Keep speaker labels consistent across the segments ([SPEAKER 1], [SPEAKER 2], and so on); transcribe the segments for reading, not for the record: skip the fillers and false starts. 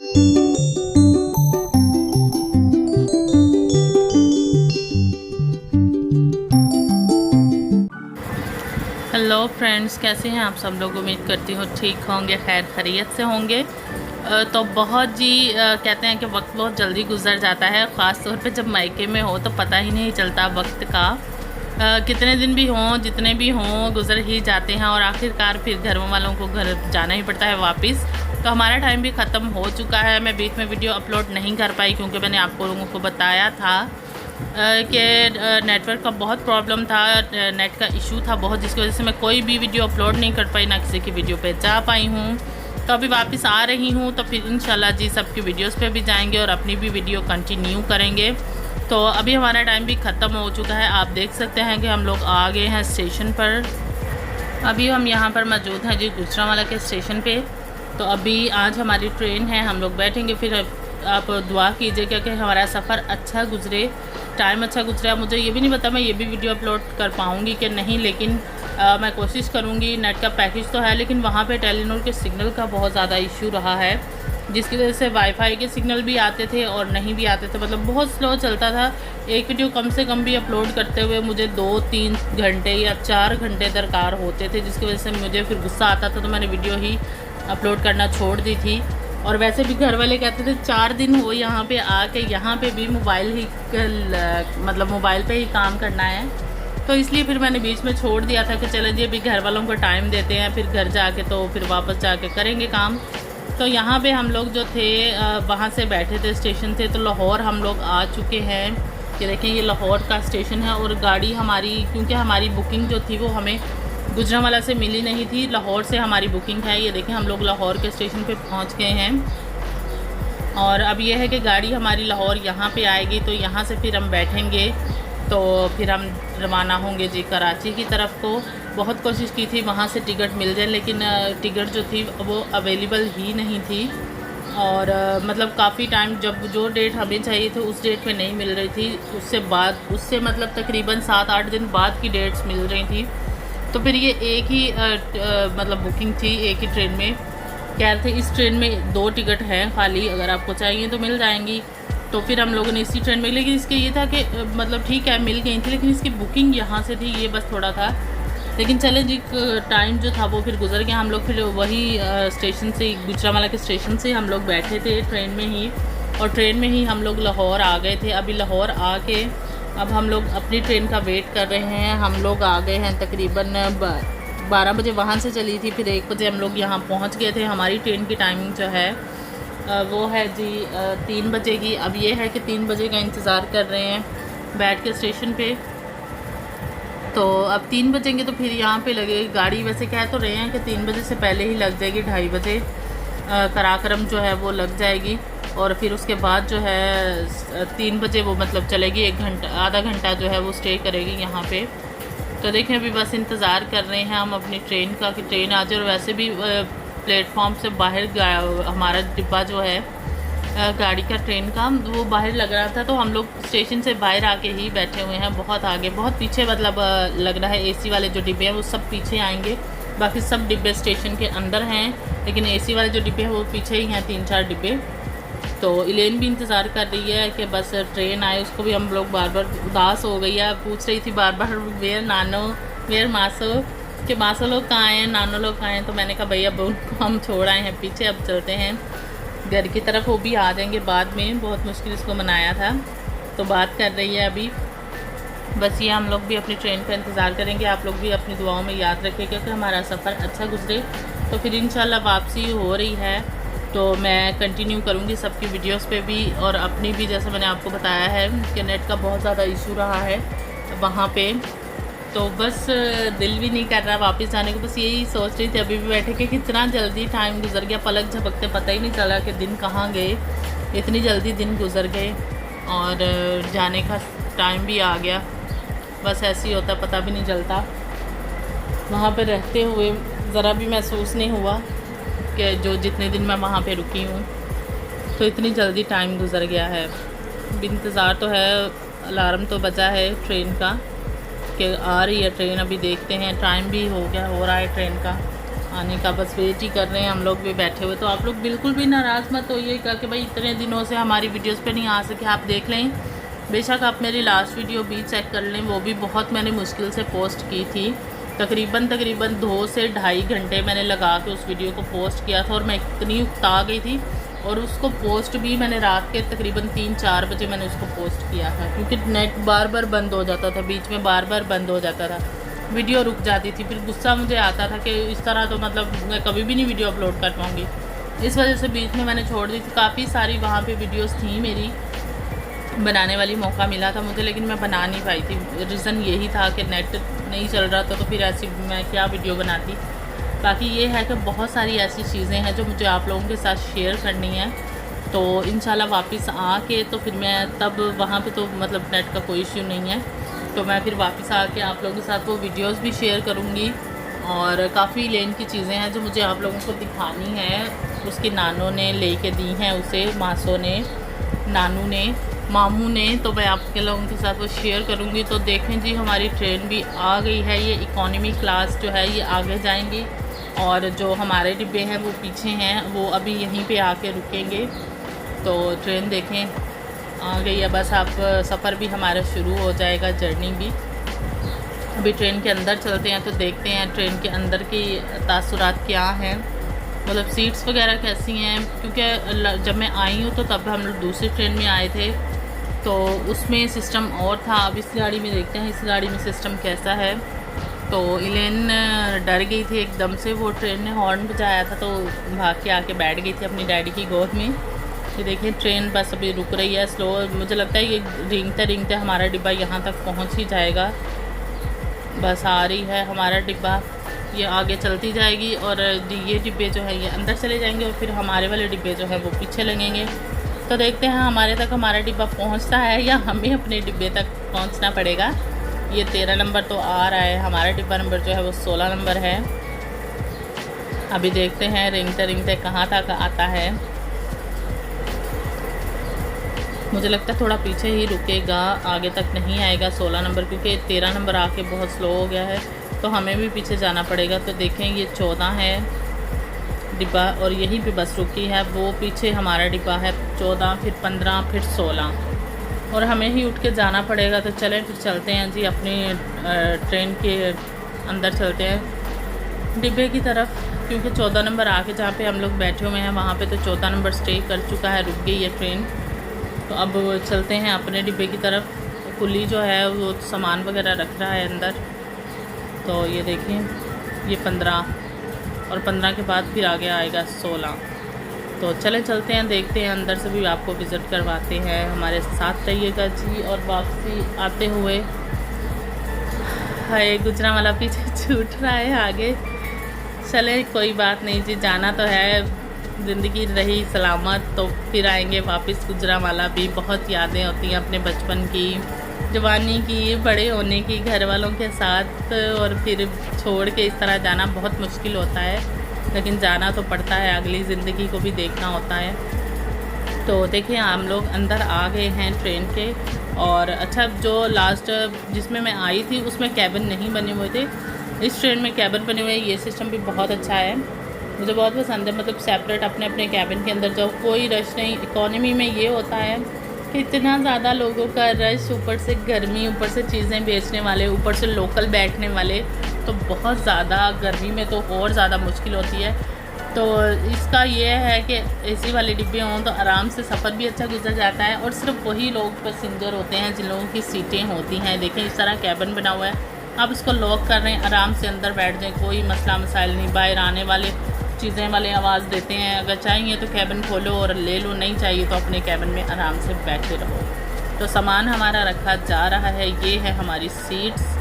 [SPEAKER 1] Hello friends, कैसे हैं आप सब लोग। उम्मीद करती हूँ ठीक होंगे, खैर खैरियत से होंगे। तो बहुत जी कहते हैं कि वक्त बहुत जल्दी गुजर जाता है, ख़ास तौर पे जब मायके में हो तो पता ही नहीं चलता वक्त का। कितने दिन भी हों, जितने भी हों, गुजर ही जाते हैं और आखिरकार फिर घर वालों को घर जाना ही पड़ता है वापस। तो हमारा टाइम भी ख़त्म हो चुका है। मैं बीच में वीडियो अपलोड नहीं कर पाई क्योंकि मैंने आपको लोगों को बताया था कि नेटवर्क का बहुत प्रॉब्लम था, नेट का इशू था बहुत, जिसकी वजह से मैं कोई भी वीडियो अपलोड नहीं कर पाई, ना किसी की वीडियो पे जा पाई हूँ। तो अभी वापस आ रही हूँ तो फिर इंशाल्लाह जी सबकी वीडियोस पे भी जाएंगे और अपनी भी वीडियो कंटिन्यू करेंगे। तो अभी हमारा टाइम भी ख़त्म हो चुका है। आप देख सकते हैं कि हम लोग आ गए हैं स्टेशन पर। अभी हम यहाँ पर मौजूद हैं जी गुजरांवाला के स्टेशन पे। तो अभी आज हमारी ट्रेन है, हम लोग बैठेंगे। फिर आप दुआ कीजिएगा कि हमारा सफ़र अच्छा गुजरे, टाइम अच्छा गुजरा। मुझे ये भी नहीं पता मैं ये भी वीडियो अपलोड कर पाऊँगी कि नहीं, लेकिन मैं कोशिश करूँगी। नेट का पैकेज तो है लेकिन वहाँ पे टेलीनॉर के सिग्नल का बहुत ज़्यादा इशू रहा है, जिसकी वजह से वाईफाई के सिग्नल भी आते थे और नहीं भी आते थे, मतलब बहुत स्लो चलता था। एक वीडियो कम से कम भी अपलोड करते हुए मुझे 2-3 घंटे या 4 घंटे दरकार होते थे, जिसकी वजह से मुझे फिर गुस्सा आता था, तो मैंने वीडियो ही अपलोड करना छोड़ दी थी। और वैसे भी घर वाले कहते थे 4 दिन हो यहाँ पे आके, यहाँ पे भी मोबाइल ही मतलब मोबाइल पे ही काम करना है। तो इसलिए फिर मैंने बीच में छोड़ दिया था कि चलें जी अभी घर वालों को टाइम देते हैं, फिर घर जाके तो फिर वापस जाके करेंगे काम। तो यहाँ पे हम लोग जो थे वहाँ से बैठे थे, स्टेशन थे, तो लाहौर हम लोग आ चुके हैं। कि देखें ये लाहौर का स्टेशन है और गाड़ी हमारी, क्योंकि हमारी बुकिंग जो थी वो हमें गुजरांवाला से मिली नहीं थी, लाहौर से हमारी बुकिंग है। ये देखें हम लोग लाहौर के स्टेशन पे पहुंच गए हैं और अब ये है कि गाड़ी हमारी लाहौर यहाँ पे आएगी, तो यहाँ से फिर हम बैठेंगे, तो फिर हम रवाना होंगे जी कराची की तरफ को। बहुत कोशिश की थी वहाँ से टिकट मिल जाए, लेकिन टिकट जो थी वो अवेलेबल ही नहीं थी। और मतलब काफ़ी टाइम, जब जो डेट हमें चाहिए थी उस डेट पे नहीं मिल रही थी, उससे मतलब तकरीबन 7-8 दिन बाद की डेट्स मिल रही थी। तो फिर ये एक ही मतलब बुकिंग थी, एक ही ट्रेन में कह रहे थे इस ट्रेन में 2 टिकट हैं खाली, अगर आपको चाहिए तो मिल जाएंगी। तो फिर हम लोगों ने इसी ट्रेन में, लेकिन इसके ये था कि मतलब ठीक है मिल गई थी, लेकिन इसकी बुकिंग यहाँ से थी, ये बस थोड़ा था। लेकिन चले जी टाइम जो था वो फिर गुजर गया। हम लोग फिर वही स्टेशन से, गुजरांवाला के स्टेशन से हम लोग बैठे थे ट्रेन में ही, और ट्रेन में ही हम लोग लाहौर आ गए थे। अभी लाहौर आके अब हम लोग अपनी ट्रेन का वेट कर रहे हैं। हम लोग आ गए हैं तकरीबन 12 बजे वहाँ से चली थी, फिर 1 बजे हम लोग यहाँ पहुँच गए थे। हमारी ट्रेन की टाइमिंग जो है वो है जी 3 बजे की। अब ये है कि 3 बजे का इंतज़ार कर रहे हैं बैठ के स्टेशन पे। तो अब 3 बजेंगे तो फिर यहाँ पे लगेगी गाड़ी। वैसे कह तो रहे हैं कि 3 बजे से पहले ही लग जाएगी, 2:30 बजे कराक्रम जो है वो लग जाएगी, और फिर उसके बाद जो है 3 बजे वो मतलब चलेगी, 1 घंटा आधा घंटा जो है वो स्टे करेगी यहाँ पे। तो देखें अभी बस इंतज़ार कर रहे हैं हम अपनी ट्रेन का कि ट्रेन आ जाए। और वैसे भी प्लेटफॉर्म से बाहर हमारा डिब्बा जो है गाड़ी का, ट्रेन का, वो बाहर लग रहा था, तो हम लोग स्टेशन से बाहर आके ही बैठे हुए हैं। बहुत आगे, बहुत पीछे मतलब लग रहा है। एसी वाले जो डिब्बे हैं वो सब पीछे आएंगे, बाकी सब डिब्बे स्टेशन के अंदर हैं, लेकिन एसी वाले जो डिब्बे हैं वो पीछे ही हैं, 3-4 डिब्बे। तो इलेन भी इंतज़ार कर रही है कि बस ट्रेन आए। उसको भी हम लोग बार बार उदास हो गई है, पूछ रही थी बार बार वेयर नानो वेयर मासो, कि मासो लोग कहाँ हैं, नानो लोग कहाँ हैं। तो मैंने कहा भैया अब उनको हम छोड़ आए हैं पीछे, अब चलते हैं घर की तरफ। वो भी आ जाएंगे बाद में, बहुत मुश्किल इसको मनाया था, तो बात कर रही है अभी। बस ये हम लोग भी अपनी ट्रेन का इंतज़ार करेंगे। आप लोग भी अपनी दुआओं में याद रखिएगा कि हमारा सफ़र अच्छा गुजरे। तो फिर इंशाल्लाह वापसी हो रही है, तो मैं कंटिन्यू करूँगी सबकी वीडियोस पे भी और अपनी भी। जैसे मैंने आपको बताया है कि नेट का बहुत ज़्यादा इशू रहा है वहाँ पे, तो बस दिल भी नहीं कर रहा वापस जाने को। बस यही सोच रही थी अभी भी बैठे कि कितना जल्दी टाइम गुजर गया, पलक झपकते पता ही नहीं चला कि दिन कहाँ गए, इतनी जल्दी दिन गुजर गए और जाने का टाइम भी आ गया। बस ऐसे ही होता, पता भी नहीं चलता। वहाँ पे रहते हुए ज़रा भी महसूस नहीं हुआ कि जो जितने दिन मैं वहाँ पे रुकी हूँ, तो इतनी जल्दी टाइम गुजर गया है। इंतज़ार तो है, अलार्म तो बजा है ट्रेन का कि आ रही है ट्रेन। अभी देखते हैं, टाइम भी हो रहा है ट्रेन का आने का बस वेट ही कर रहे हैं हम लोग भी बैठे हुए। तो आप लोग बिल्कुल भी नाराज़ मत होइए कि भाई इतने दिनों से हमारी वीडियोस पे नहीं आ सके। आप देख लें, बेशक आप मेरी लास्ट वीडियो भी चेक कर लें, वो भी बहुत मैंने मुश्किल से पोस्ट की थी। तकरीबन 2 से ढाई घंटे मैंने लगा के उस वीडियो को पोस्ट किया था और मैं इतनी उकता गई थी। और उसको पोस्ट भी मैंने रात के तकरीबन 3-4 बजे मैंने उसको पोस्ट किया था, क्योंकि नेट बार बार बंद हो जाता था, बीच में बार बार बंद हो जाता था, वीडियो रुक जाती थी। फिर गुस्सा मुझे आता था कि इस तरह तो मतलब मैं कभी भी नहीं वीडियो अपलोड कर पाऊँगी। इस वजह से बीच में मैंने छोड़ दी थी। काफ़ी सारी वहाँ पे वीडियोस थी मेरी बनाने वाली, मौका मिला था मुझे, लेकिन मैं बना नहीं पाई थी। रीज़न यही था कि नेट नहीं चल रहा था, तो फिर ऐसी मैं क्या वीडियो बनाती। बाकी ये है कि बहुत सारी ऐसी चीज़ें हैं जो मुझे आप लोगों के साथ शेयर करनी है। तो इंशाल्लाह वापस आके तो फिर मैं तब वहाँ पे तो मतलब नेट का कोई इश्यू नहीं है, तो मैं फिर वापस आके आप लोगों के साथ वो वीडियोस भी शेयर करूँगी। और काफ़ी लेन की चीज़ें हैं जो मुझे आप लोगों को दिखानी है। उसकी नानों ने ले के दी हैं उसे, मासों ने, नानू ने, मामू ने, तो मैं आपके लोगों के साथ वो शेयर करूँगी। तो देखें जी, हमारी ट्रेन भी आ गई है। ये इकोनॉमी क्लास जो है ये आगे जाएंगी और जो हमारे डिब्बे हैं वो पीछे हैं, वो अभी यहीं पे आके रुकेंगे। तो ट्रेन देखें आ गई है, बस आप सफ़र भी हमारा शुरू हो जाएगा, जर्नी भी। अभी ट्रेन के अंदर चलते हैं तो देखते हैं ट्रेन के अंदर की तासुरात क्या हैं, मतलब सीट्स वगैरह कैसी हैं। क्योंकि जब मैं आई हूँ तो तब हम लोग दूसरी ट्रेन में आए थे, तो उसमें सिस्टम और था। अब इस गाड़ी में देखते हैं इस गाड़ी में सिस्टम कैसा है। तो इलेन डर गई थी एकदम से, वो ट्रेन ने हॉर्न बजाया था तो भाग के आके बैठ गई थी अपनी डैडी की गोद में। ये देखिए ट्रेन बस अभी रुक रही है स्लो। मुझे लगता है ये रेंगते रेंगते हमारा डिब्बा यहाँ तक पहुँच ही जाएगा। बस आ रही है हमारा डिब्बा, ये आगे चलती जाएगी और ये डिब्बे जो है ये अंदर चले जाएंगे और फिर हमारे वाले डिब्बे जो है वो पीछे लगेंगे। तो देखते हैं हमारे तक हमारा डिब्बा पहुँचता है या हमें अपने डिब्बे तक पहुँचना पड़ेगा। ये 13 नंबर तो आ रहा है, हमारा डिब्बा नंबर जो है वो 16 नंबर है। अभी देखते हैं रेंगते रेंगते कहाँ तक आता है। मुझे लगता है थोड़ा पीछे ही रुकेगा, आगे तक नहीं आएगा 16 नंबर, क्योंकि 13 नंबर आके बहुत स्लो हो गया है, तो हमें भी पीछे जाना पड़ेगा। तो देखें ये 14 है डिब्बा और यहीं पे बस रुकी है, वो पीछे हमारा डिब्बा है 14, फिर 15, फिर 16 और हमें ही उठ के जाना पड़ेगा। तो चलें फिर चलते हैं जी अपनी ट्रेन के अंदर चलते हैं डिब्बे की तरफ, क्योंकि 14 नंबर आके जहाँ पे हम लोग बैठे हुए हैं वहाँ पे तो 14 नंबर स्टे कर चुका है, रुक गई है ट्रेन। तो अब चलते हैं अपने डिब्बे की तरफ। कुली जो है वो सामान वगैरह रख रहा है अंदर। तो ये देखें ये 15 और 15 के बाद फिर आगे आएगा 16। तो चले चलते हैं, देखते हैं अंदर से भी आपको विज़िट करवाते हैं, हमारे साथ रहिएगा जी। और वापसी आते हुए हाय गुजरा वाला पीछे छूट रहा है आगे। चले कोई बात नहीं जी, जाना तो है, ज़िंदगी रही सलामत तो फिर आएंगे वापस। गुजरा वाला भी बहुत यादें होती हैं अपने बचपन की, जवानी की, बड़े होने की, घर वालों के साथ, और फिर छोड़ के इस तरह जाना बहुत मुश्किल होता है, लेकिन जाना तो पड़ता है, अगली ज़िंदगी को भी देखना होता है। तो देखिए हम लोग अंदर आ गए हैं ट्रेन के। और अच्छा, जो लास्ट जिसमें मैं आई थी उसमें कैबिन नहीं बने हुए थे, इस ट्रेन में कैबिन बने हुए हैं। ये सिस्टम भी बहुत अच्छा है, मुझे बहुत पसंद है, मतलब सेपरेट अपने अपने कैबिन के अंदर जाओ, कोई रश नहीं। इकोनॉमी में ये होता है कि इतना ज़्यादा लोगों का रश, ऊपर से गर्मी, ऊपर से चीज़ें बेचने वाले, ऊपर से लोकल बैठने वाले, तो बहुत ज़्यादा गर्मी में तो और ज़्यादा मुश्किल होती है। तो इसका ये है कि एसी वाले डिब्बे हों तो आराम से सफ़र भी अच्छा गुजर जाता है, और सिर्फ वही लोग पैसेंजर होते हैं जिन लोगों की सीटें होती हैं। देखें इस तरह कैबिन बना हुआ है, आप इसको लॉक कर रहे हैं, आराम से अंदर बैठ जाएँ, कोई मसला मसाइल नहीं। बाहर आने वाले चीज़ें वाले आवाज़ देते हैं, अगर चाहिए तो कैबिन खोलो और ले लो, नहीं चाहिए तो अपने कैबिन में आराम से बैठे रहो। तो सामान हमारा रखा जा रहा है, ये है हमारी सीट्स।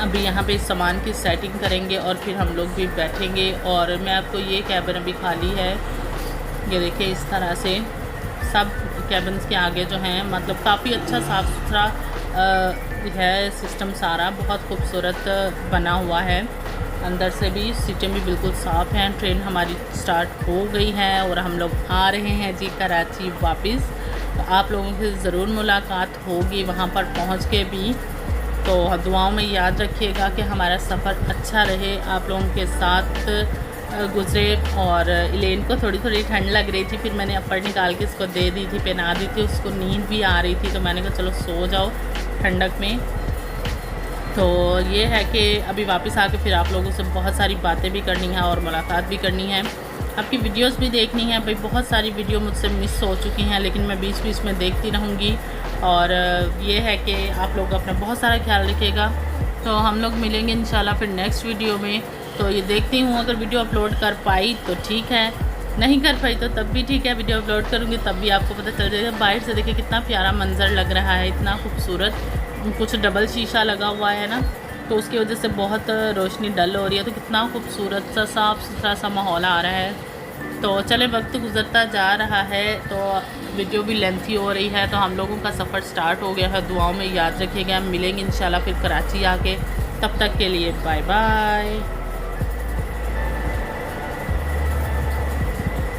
[SPEAKER 1] अभी यहाँ पे इस सामान की सेटिंग करेंगे और फिर हम लोग भी बैठेंगे। और मैं आपको ये कैबिन अभी खाली है, ये देखिए इस तरह से सब कैबिन्स के आगे जो हैं, मतलब काफ़ी अच्छा साफ़ सुथरा है सिस्टम सारा, बहुत खूबसूरत बना हुआ है। अंदर से भी सीटें भी बिल्कुल साफ़ हैं। ट्रेन हमारी स्टार्ट हो गई है और हम लोग आ रहे हैं जी कराची वापस। तो आप लोगों से ज़रूर मुलाकात होगी वहाँ पर पहुँच के भी। तो दुआओं में याद रखिएगा कि हमारा सफ़र अच्छा रहे, आप लोगों के साथ गुज़रे। और इलेन को थोड़ी थोड़ी ठंड लग रही थी, फिर मैंने अपर निकाल के इसको दे दी थी, पहना दी थी। उसको नींद भी आ रही थी तो मैंने कहा चलो सो जाओ ठंडक में। तो ये है कि अभी वापस आके फिर आप लोगों से बहुत सारी बातें भी करनी है और मुलाकात भी करनी है, आपकी वीडियोस भी देखनी है। भाई बहुत सारी वीडियो मुझसे मिस हो चुकी हैं, लेकिन मैं बीच बीच में देखती रहूँगी। और ये है कि आप लोग अपना बहुत सारा ख्याल रखिएगा। तो हम लोग मिलेंगे इंशाल्लाह फिर नेक्स्ट वीडियो में। तो ये देखती हूँ, अगर वीडियो अपलोड कर पाई तो ठीक है, नहीं कर पाई तो तब भी ठीक है, वीडियो अपलोड करूँगी तब भी आपको पता चल जाएगा। बाहर से देखिए कितना प्यारा मंज़र लग रहा है, इतना खूबसूरत। कुछ डबल शीशा लगा हुआ है ना, तो उसकी वजह से बहुत रोशनी डल हो रही है, तो कितना खूबसूरत सा साफ़ सुथरा सा माहौल आ रहा है। तो चले, वक्त गुज़रता जा रहा है तो वीडियो भी लेंथी हो रही है, तो हम लोगों का सफ़र स्टार्ट हो गया है। दुआओं में याद रखिएगा, हम मिलेंगे इंशाल्लाह फिर कराची आके। तब तक के लिए बाय बाय।